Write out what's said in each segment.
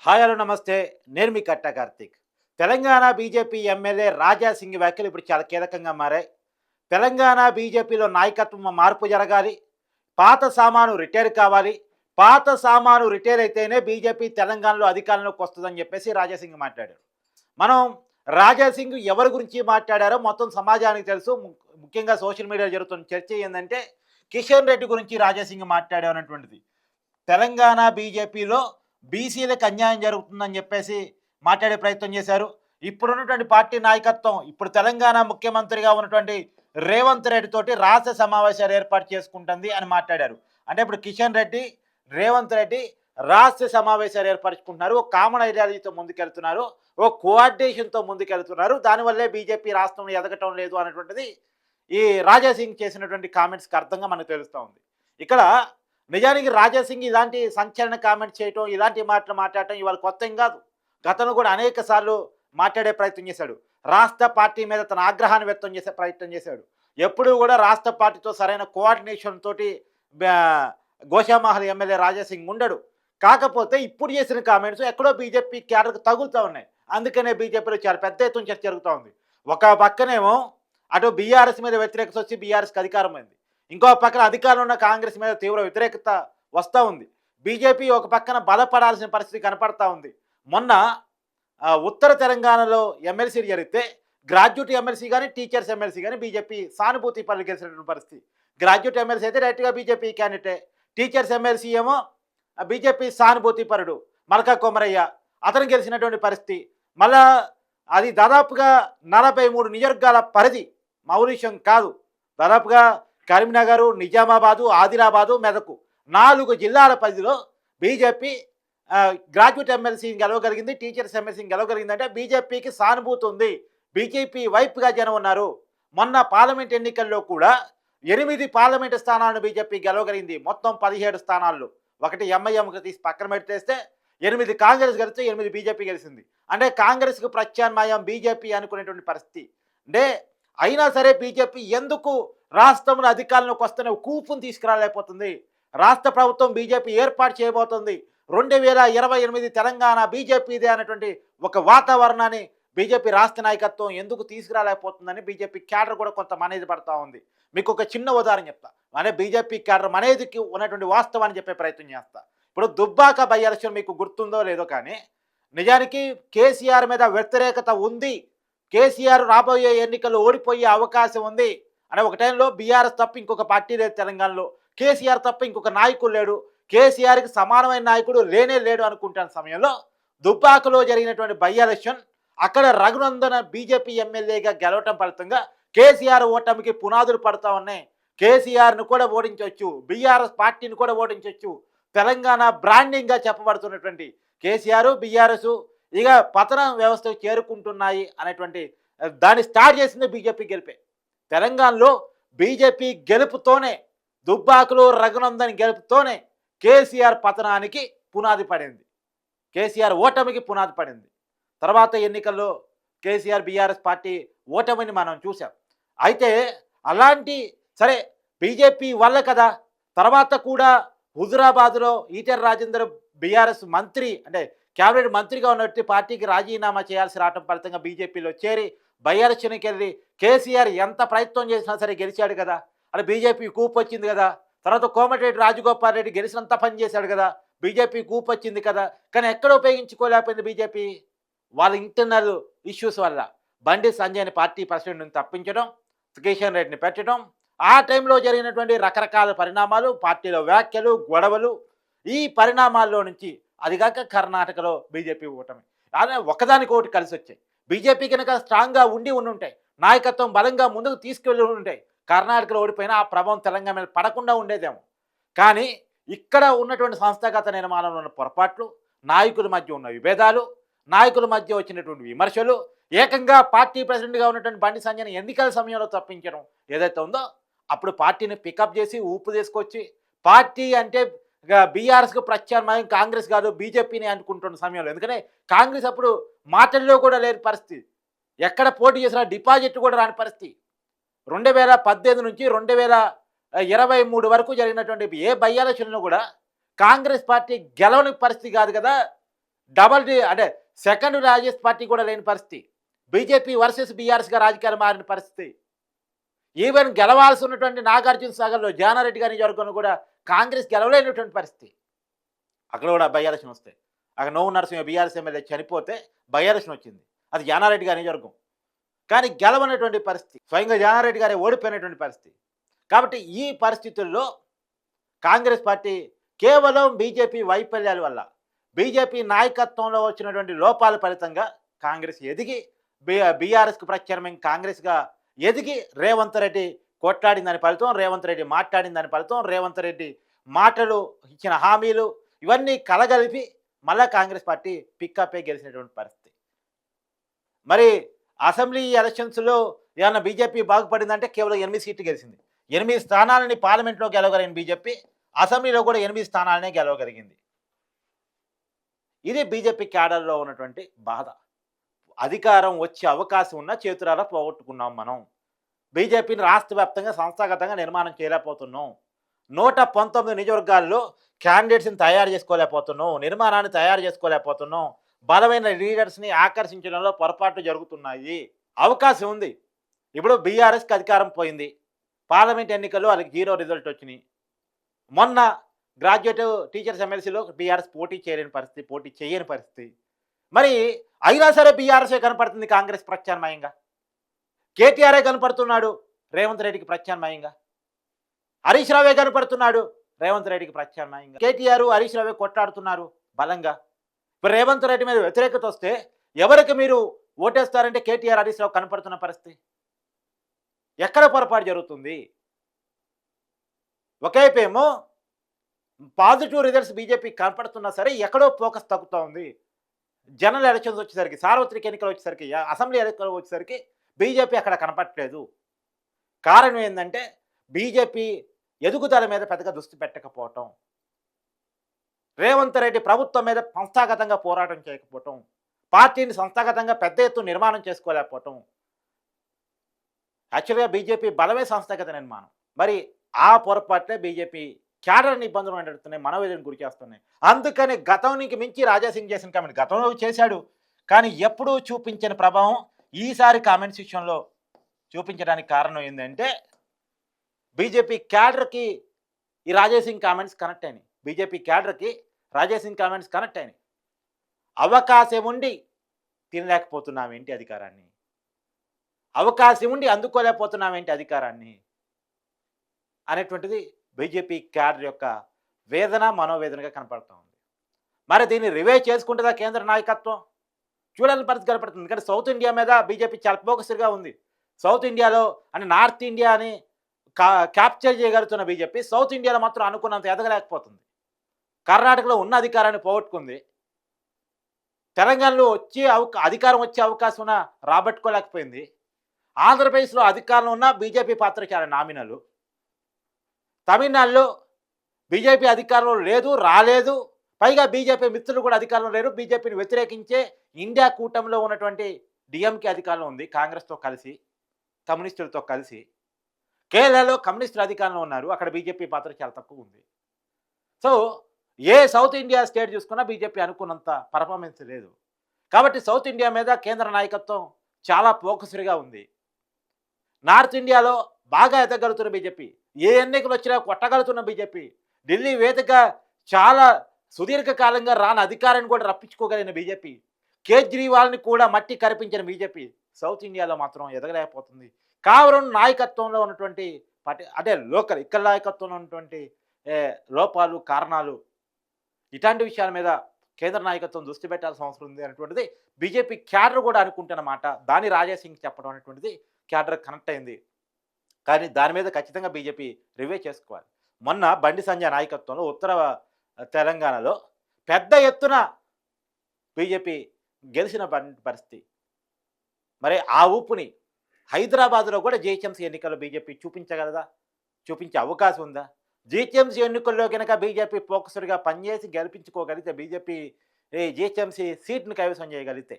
Hi hello నమస్తే. నేను మీ కట్టా Karthik. Telangana BJP MLA Raja Singh వ్యాఖ్యలు ఇప్పుడు చాలా కీలకంగా మారాయి. తెలంగాణ బీజేపీలో నాయకత్వం మార్పు జరగాలి. పాత సామాను రిటైర్ కావాలి. పాత సామాను రిటైర్ అయితేనే బీజేపీ తెలంగాణలో అధికారంలోకి వస్తుందని చెప్పేసి రాజా సింగ్ మాట్లాడారు. మనం రాజా సింగ్ ఎవరి గురించి మాట్లాడారో మొత్తం సమాజానికి తెలుసు. ముఖ్యంగా సోషల్ మీడియాలో జరుగుతున్న చర్చ ఏందంటే కిషన్ రెడ్డి గురించి రాజా సింగ్ మాట్లాడారు అన్నటువంటిది. తెలంగాణ బీజేపీలో బీసీలకు అన్యాయం జరుగుతుందని చెప్పేసి మాట్లాడే ప్రయత్నం చేశారు. ఇప్పుడున్నటువంటి పార్టీ నాయకత్వం ఇప్పుడు తెలంగాణ ముఖ్యమంత్రిగా ఉన్నటువంటి రేవంత్ రెడ్డి తోటి రాష్ట్ర సమావేశాలు ఏర్పాటు చేసుకుంటుంది అని మాట్లాడారు. అంటే ఇప్పుడు కిషన్ రెడ్డి, రేవంత్ రెడ్డి రాష్ట్ర సమావేశాలు ఏర్పరచుకుంటున్నారు. ఒక కామన్ ఐడియాలజీతో ముందుకెళ్తున్నారు. ఒక కోఆర్డినేషన్తో ముందుకెళ్తున్నారు. దానివల్లే బీజేపీ రాష్ట్రంలో ఎదగటం లేదు అనేటువంటిది ఈ రాజా సింగ్ చేసినటువంటి కామెంట్స్కి అర్థంగా మనకు తెలుస్తూ ఉంది. ఇక్కడ నిజానికి రాజా సింగ్ ఇలాంటి సంచలన కామెంట్ చేయటం, ఇలాంటి మాటలు మాట్లాడటం ఇవాళ కొత్త ఏం కాదు. గతంలో కూడా అనేక సార్లు మాట్లాడే ప్రయత్నం చేశాడు. రాష్ట్ర పార్టీ మీద తన ఆగ్రహాన్ని వ్యక్తం చేసే ప్రయత్నం చేశాడు. ఎప్పుడూ కూడా రాష్ట్ర పార్టీతో సరైన కోఆర్డినేషన్ తోటి గోషామహల్ ఎమ్మెల్యే రాజా సింగ్ ఉండడు. కాకపోతే ఇప్పుడు చేసిన కామెంట్స్ ఎక్కడో బీజేపీ క్యాడర్కు తగులుతూ ఉన్నాయి. అందుకనే బీజేపీలో చాలా పెద్ద ఎత్తున చర్చ జరుగుతూ ఉంది. ఒక పక్కనేమో అటు బీఆర్ఎస్ మీద వ్యతిరేకత వచ్చి బీఆర్ఎస్కి అధికారం అయింది. ఇంకో పక్కన అధికారంలో ఉన్న కాంగ్రెస్ మీద తీవ్ర వ్యతిరేకత వస్తూ ఉంది. బీజేపీ ఒక పక్కన బలపడాల్సిన పరిస్థితి కనపడతా ఉంది. మొన్న ఉత్తర తెలంగాణలో ఎమ్మెల్సీలు జరిగితే గ్రాడ్యుయేట్ ఎమ్మెల్సీ కానీ టీచర్స్ ఎమ్మెల్సీ కానీ బీజేపీ సానుభూతి పనులు గెలిచినటువంటి పరిస్థితి. గ్రాడ్యుయేట్ ఎమ్మెల్సీ అయితే డైరెక్ట్గా బీజేపీ క్యాండిడేటే. టీచర్స్ ఎమ్మెల్సీ ఏమో బీజేపీ సానుభూతి పరుడు మల్కా కొమరయ్య, అతను గెలిచినటువంటి పరిస్థితి. మళ్ళా అది దాదాపుగా 43 నియోజకవర్గాల పరిధి, మామూలు విషయం కాదు. దాదాపుగా కరీంనగర్, నిజామాబాదు, ఆదిలాబాదు, మెదకు 4 జిల్లాల పరిధిలో బీజేపీ గ్రాడ్యుయేట్ ఎమ్మెల్సీని గెలవగలిగింది, టీచర్స్ ఎమ్మెల్సీని గెలవగలిగిందంటే బీజేపీకి సానుభూతి ఉంది. బీజేపీ వైపుగా జనం ఉన్నారు. మొన్న పార్లమెంట్ ఎన్నికల్లో కూడా 8 పార్లమెంటు స్థానాలను బీజేపీ గెలవగలిగింది. మొత్తం 17 స్థానాల్లో 1 ఎంఐఎంకి తీసి పక్కన పెట్టేస్తే 8 కాంగ్రెస్ గెలిస్తే 8 బీజేపీ గెలిచింది. అంటే కాంగ్రెస్కు ప్రత్యామ్నాయం బీజేపీ అనుకునేటువంటి పరిస్థితి. అంటే అయినా సరే బీజేపీ ఎందుకు రాష్ట్రంలో అధికారంలోకి వస్తున్న కూపును తీసుకురాలేకపోతుంది? రాష్ట్ర ప్రభుత్వం బీజేపీ ఏర్పాటు చేయబోతుంది. 2028 తెలంగాణ బీజేపీదే అనేటువంటి ఒక వాతావరణాన్ని బీజేపీ రాష్ట్ర నాయకత్వం ఎందుకు తీసుకురాలేకపోతుందని బీజేపీ క్యాడర్ కూడా కొంత మనేది పడతా ఉంది. మీకు ఒక చిన్న ఉదాహరణ చెప్తా. అంటే బీజేపీ క్యాడర్ మనేదికి ఉన్నటువంటి వాస్తవాన్ని చెప్పే ప్రయత్నం చేస్తా. ఇప్పుడు దుబ్బాక బై ఎలక్షన్ మీకు గుర్తుందో లేదో కానీ నిజానికి కేసీఆర్ మీద వ్యతిరేకత ఉంది. కేసీఆర్ రాబోయే ఎన్నికల్లో ఓడిపోయే అవకాశం ఉంది అనే ఒక టైంలో బీఆర్ఎస్ తప్ప ఇంకొక పార్టీ లేదు తెలంగాణలో, కేసీఆర్ తప్ప ఇంకొక నాయకుడు లేడు, కేసీఆర్కి సమానమైన నాయకుడు లేనే లేడు అనుకుంటున్న సమయంలో దుబ్బాకలో జరిగినటువంటి బై ఎలక్షన్ అక్కడ రఘునందన బీజేపీ ఎమ్మెల్యేగా గెలవటం ఫలితంగా కేసీఆర్ ఓటమికి పునాదులు పడతా ఉన్నాయి. కేసీఆర్ను కూడా ఓడించవచ్చు, బీఆర్ఎస్ పార్టీని కూడా ఓడించవచ్చు. తెలంగాణ బ్రాండింగ్గా చెప్పబడుతున్నటువంటి కేసీఆర్, బీఆర్ఎస్ ఇక పతన వ్యవస్థకు చేరుకుంటున్నాయి అనేటువంటి దాన్ని స్టార్ట్ చేసింది బీజేపీ గెలిపే. తెలంగాణలో బీజేపీ గెలుపుతోనే, దుబ్బాకలో రఘునందన్ గెలుపుతోనే కేసీఆర్ పతనానికి పునాది పడింది, కేసీఆర్ ఓటమికి పునాది పడింది. తర్వాత ఎన్నికల్లో కేసీఆర్ బీఆర్ఎస్ పార్టీ ఓటమిని మనం చూసాం. అయితే అలాంటి సరే బీజేపీ వల్ల కదా తర్వాత కూడా హుజురాబాద్లో ఈటెల రాజేందర్ బీఆర్ఎస్ మంత్రి అంటే క్యాబినెట్ మంత్రిగా ఉన్నట్టు పార్టీకి రాజీనామా చేయాల్సి రావటం ఫలితంగా బీజేపీలో చేరి బై ఎలక్షన్కి వెళ్ళి కేసీఆర్ ఎంత ప్రయత్నం చేసినా సరే గెలిచాడు కదా. అంటే బీజేపీ కూపు వచ్చింది కదా. తర్వాత కోమటిరెడ్డి రాజగోపాల్ రెడ్డి గెలిచినంత పని చేశాడు కదా, బీజేపీ కూపు వచ్చింది కదా. కానీ ఎక్కడ ఉపయోగించుకోలేకపోయింది బీజేపీ? వాళ్ళ ఇంటర్నల్ ఇష్యూస్ వల్ల బండి సంజయ్ని పార్టీ ప్రెసిడెంట్ని తప్పించడం, కిషన్ రెడ్డిని పెట్టడం, ఆ టైంలో జరిగినటువంటి రకరకాల పరిణామాలు, పార్టీలో వ్యాఖ్యలు, గొడవలు, ఈ పరిణామాల్లో నుంచి అదిగాక కర్ణాటకలో బీజేపీ ఓటమి అదే ఒకదానికొకటి కలిసి వచ్చాయి. బీజేపీ కనుక స్ట్రాంగ్గా ఉండి ఉంటాయి, నాయకత్వం బలంగా ముందుకు తీసుకెళ్ళి ఉంటాయి, కర్ణాటకలో ఓడిపోయినా ఆ ప్రభావం తెలంగాణ మీద పడకుండా ఉండేదేమో. కానీ ఇక్కడ ఉన్నటువంటి సంస్థాగత నిర్మాణంలో ఉన్న పొరపాట్లు, నాయకుల మధ్య ఉన్న విభేదాలు, నాయకుల మధ్య వచ్చినటువంటి విమర్శలు, ఏకంగా పార్టీ ప్రెసిడెంట్గా ఉన్నటువంటి బండి సంజయ్ని ఎన్నికల సమయంలో తప్పించడం ఏదైతే ఉందో అప్పుడు పార్టీని పికప్ చేసి ఊపు తీసుకొచ్చి పార్టీ అంటే బీఆర్ఎస్కు ప్రత్యామ్నాయం కాంగ్రెస్ కాదు బీజేపీని అనుకుంటున్న సమయంలో, ఎందుకంటే కాంగ్రెస్ అప్పుడు మాటల్లో కూడా లేని పరిస్థితి, ఎక్కడ పోటీ చేసినా డిపాజిట్ కూడా రాని పరిస్థితి. 2018 నుంచి 2023 వరకు జరిగినటువంటి ఏ బై ఎలక్షన్లో కూడా కాంగ్రెస్ పార్టీ గెలవని పరిస్థితి కాదు కదా. అంటే సెకండ్ లార్జెస్ట్ పార్టీ కూడా లేని పరిస్థితి. బీజేపీ వర్సెస్ బీఆర్ఎస్‌గా రాజకీయాలు మారిన పరిస్థితి. ఈవెన్ గెలవాల్సి ఉన్నటువంటి నాగార్జున సాగర్‌లో జానారెడ్డి గారి నియోజకవర్గంలో కూడా కాంగ్రెస్ గెలవలేనటువంటి పరిస్థితి. అక్కడ కూడా బై ఎలక్షన్ వస్తాయి. అక్కడ నోము నరసింహ బీఆర్ఎస్ ఎమ్మెల్యే చనిపోతే బై ఎలక్షన్ వచ్చింది. అది జానారెడ్డి గారి నియోజకవర్గం. కానీ గెలవనటువంటి పరిస్థితి. స్వయంగా జానారెడ్డి గారే ఓడిపోయినటువంటి పరిస్థితి. కాబట్టి ఈ పరిస్థితుల్లో కాంగ్రెస్ పార్టీ కేవలం బీజేపీ వైఫల్యాల వల్ల, బీజేపీ నాయకత్వంలో వచ్చినటువంటి లోపాల ఫలితంగా కాంగ్రెస్ ఎదిగి బీఆర్ఎస్‌కు ప్రత్యామ్నాయం కాంగ్రెస్‌గా ఎదిగి రేవంత్ రెడ్డి కొట్లాడిన ఫలితం, రేవంత్ రెడ్డి మాట్లాడిన ఫలితం, రేవంత్ రెడ్డి మాటలు ఇచ్చిన హామీలు ఇవన్నీ కలగలిపి మళ్ళా కాంగ్రెస్ పార్టీ పికప్పే గెలిచినటువంటి పరిస్థితి. మరి అసెంబ్లీ ఎలక్షన్స్‌లో ఏమన్నా బీజేపీ బాగుపడిందంటే కేవలం 8 సీట్లు గెలిచింది. 8 స్థానాలని పార్లమెంట్‌లో గెలవగలిగిన బీజేపీ అసెంబ్లీలో కూడా 8 స్థానాలనే గెలవగలిగింది. ఇది బీజేపీ క్యాడర్‌లో ఉన్నటువంటి బాధ. అధికారం వచ్చే అవకాశం ఉన్నా చేతులారా పోగొట్టుకున్నాం మనం. బీజేపీని రాష్ట్ర వ్యాప్తంగా సంస్థాగతంగా నిర్మాణం చేయలేకపోతున్నాం. 119 నియోజకవర్గాల్లో క్యాండిడేట్స్‌ని తయారు చేసుకోలేకపోతున్నాం. నిర్మాణాన్ని తయారు చేసుకోలేకపోతున్నాం. బలమైన లీడర్స్‌ని ఆకర్షించడంలో పొరపాట్లు జరుగుతున్నాయి. అవకాశం ఉంది. ఇప్పుడు బీఆర్ఎస్‌కి అధికారం పోయింది. పార్లమెంట్ ఎన్నికల్లో వాళ్ళకి 0 రిజల్ట్ వచ్చినాయి. మొన్న గ్రాడ్యుయేట్ టీచర్స్ ఎమ్మెల్సీలో బీఆర్ఎస్ పోటీ చేయలేని పరిస్థితి, పోటీ చేయని పరిస్థితి. మరి అయినా సరే బీఆర్ఎస్ఏ కనపడుతుంది కాంగ్రెస్ ప్రత్యామ్నాయంగా. కేటీఆరే కనపడుతున్నాడు రేవంత్ రెడ్డికి ప్రత్యామ్నాయంగా. హరీష్ రావే కనపడుతున్నాడు రేవంత్ రెడ్డికి ప్రత్యామ్నాయంగా. కేటీఆర్, హరీష్ రావే కొట్లాడుతున్నారు బలంగా. ఇప్పుడు రేవంత్ రెడ్డి మీద వ్యతిరేకత వస్తే ఎవరికి మీరు ఓటేస్తారంటే కేటీఆర్, హరీష్ రావు కనపడుతున్న పరిస్థితి. ఎక్కడ పొరపాటు జరుగుతుంది? ఒకవైపేమో పాజిటివ్ రిజల్ట్స్ బీజేపీ కనపడుతున్నా సరే ఎక్కడో ఫోకస్ తగ్గుతూ ఉంది. జనరల్ ఎలక్షన్స్ వచ్చేసరికి, సార్వత్రిక ఎన్నికలు వచ్చేసరికి, అసెంబ్లీ ఎన్నికలు వచ్చేసరికి బీజేపీ అక్కడ కనపడట్లేదు. కారణం ఏంటంటే బీజేపీ ఎదుగుదల మీద పెద్దగా దృష్టి పెట్టకపోవటం, రేవంత్ రెడ్డి ప్రభుత్వం మీద సంస్థాగతంగా పోరాటం చేయకపోవటం, పార్టీని సంస్థాగతంగా పెద్ద ఎత్తున నిర్మాణం చేసుకోలేకపోవటం. యాక్చువల్గా బీజేపీ బలమే సంస్థాగత నిర్మాణం. మరి ఆ పొరపాట్లే బీజేపీ క్యాడర్ని ఇబ్బందులు నడుస్తున్నాయి, మనోవేదనకు గురి చేస్తున్నాయి. అందుకని గతానికి మించి రాజాసింగ్ చేసిన కామెంట్ గతంలో చేశాడు, కానీ ఎప్పుడూ చూపించిన ప్రభావం ఈసారి కామెంట్స్ విషయంలో చూపించడానికి కారణం ఏంటంటే బీజేపీ క్యాడర్కి ఈ రాజాసింగ్ కామెంట్స్ కనెక్ట్ అయినాయి. బీజేపీ క్యాడర్కి రాజాసింగ్ కామెంట్స్ కనెక్ట్ అయినాయి. అవకాశం ఉండి తినలేకపోతున్నామేంటి అధికారాన్ని, అవకాశం ఉండి అందుకోలేకపోతున్నామేంటి అధికారాన్ని అనేటువంటిది బీజేపీ క్యాడర్ యొక్క వేదన, మనోవేదనగా కనపడుతూ ఉంది. మరి దీన్ని రివైవ్ చేసుకుంటుందా కేంద్ర నాయకత్వం? చూడాలని పరిస్థితి కనపడుతుంది. ఎందుకంటే సౌత్ ఇండియా మీద బీజేపీ చాలా ఫోకస్గా ఉంది. సౌత్ ఇండియాలో అంటే నార్త్ ఇండియాని క్యాప్చర్ చేయగలుగుతున్న బీజేపీ సౌత్ ఇండియాలో మాత్రం అనుకున్నంత ఎదగలేకపోతుంది. కర్ణాటకలో ఉన్న అధికారాన్ని పోగొట్టుకుంది. తెలంగాణలో అధికారం వచ్చే అవకాశం ఉన్న రాబట్టుకోలేకపోయింది. ఆంధ్రప్రదేశ్లో అధికారంలో ఉన్న బీజేపీ పాత్ర చాలా నామినల్. తమిళనాడులో బీజేపీ అధికారంలో లేదు, రాలేదు. పైగా బీజేపీ మిత్రులు కూడా అధికారంలో లేరు. బీజేపీని వ్యతిరేకించే ఇండియా కూటమిలో ఉన్నటువంటి డిఎంకే అధికారంలో ఉంది, కాంగ్రెస్తో కలిసి, కమ్యూనిస్టులతో కలిసి. కేరళలో కమ్యూనిస్టులు అధికారంలో ఉన్నారు, అక్కడ బీజేపీ పాత్ర చాలా తక్కువ ఉంది. సో ఏ సౌత్ ఇండియా స్టేట్ చూసుకున్నా బీజేపీ అనుకున్నంత పర్ఫార్మెన్స్ లేదు. కాబట్టి సౌత్ ఇండియా మీద కేంద్ర నాయకత్వం చాలా ఫోకస్డ్గా ఉంది. నార్త్ ఇండియాలో బాగా ఎదగలుగుతున్న బీజేపీ, ఏ ఎన్నికలు వచ్చినా కొట్టగలుగుతున్న బీజేపీ, ఢిల్లీ వేదిక చాలా సుదీర్ఘకాలంగా రాని అధికారాన్ని కూడా రప్పించుకోగలిగిన బీజేపీ, కేజ్రీవాల్ని కూడా మట్టి కరిపించిన బీజేపీ సౌత్ ఇండియాలో మాత్రం ఎదగలేకపోతుంది. కావరం నాయకత్వంలో ఉన్నటువంటి అంటే లోకల్ ఇక్కడ నాయకత్వంలో ఉన్నటువంటి లోపాలు, కారణాలు, ఇట్లాంటి విషయాల మీద కేంద్ర నాయకత్వం దృష్టి పెట్టాల్సిన అవసరం ఉంది అనేటువంటిది బీజేపీ క్యాడర్ కూడా అనుకుంటున్నమాట. దాని రాజాసింగ్ చెప్పడం అనేటువంటిది క్యాడర్ కనెక్ట్ అయింది. కానీ దాని మీద ఖచ్చితంగా బీజేపీ రివైవ్ చేసుకోవాలి. మొన్న బండి సంజయ్ నాయకత్వంలో ఉత్తర తెలంగాణలో పెద్ద ఎత్తున బీజేపీ గెలిచిన పరిస్థితి. మరి ఆ ఊపుని హైదరాబాద్లో కూడా జీహెచ్ఎంసీ ఎన్నికల్లో బీజేపీ చూపించగలదా? చూపించే అవకాశం ఉందా? జీహెచ్ఎంసీ ఎన్నికల్లో కనుక బీజేపీ ఫోకస్డ్గా పనిచేసి గెలిపించుకోగలిగితే, బీజేపీ జీహెచ్ఎంసీ సీట్ని కైవసం చేయగలిగితే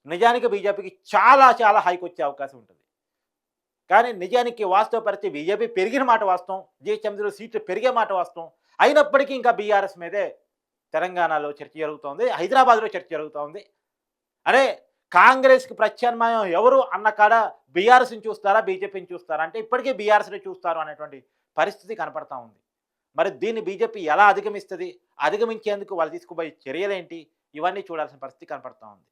నిజానికి బీజేపీకి చాలా చాలా హైక్ వచ్చే అవకాశం ఉంటుంది. కానీ నిజానికి వాస్తవ పరిస్థితి బీజేపీ పెరిగిన మాట వాస్తవం, జీహెచ్ఎంసీలో సీట్లు పెరిగే మాట వాస్తవం. అయినప్పటికీ ఇంకా బీఆర్ఎస్ మీదే తెలంగాణలో చర్చ జరుగుతోంది, హైదరాబాద్లో చర్చ జరుగుతోంది. అరే కాంగ్రెస్కి ప్రత్యామ్నాయం ఎవరు అన్న కాడ బీఆర్ఎస్ని చూస్తారా, బీజేపీని చూస్తారా అంటే ఇప్పటికీ బీఆర్ఎస్ని చూస్తారు అనేటువంటి పరిస్థితి కనపడతా ఉంది. మరి దీన్ని బీజేపీ ఎలా అధిగమిస్తుంది, అధిగమించేందుకు వాళ్ళు తీసుకుపోయే చర్యలేంటి, ఇవన్నీ చూడాల్సిన పరిస్థితి కనపడతా ఉంది.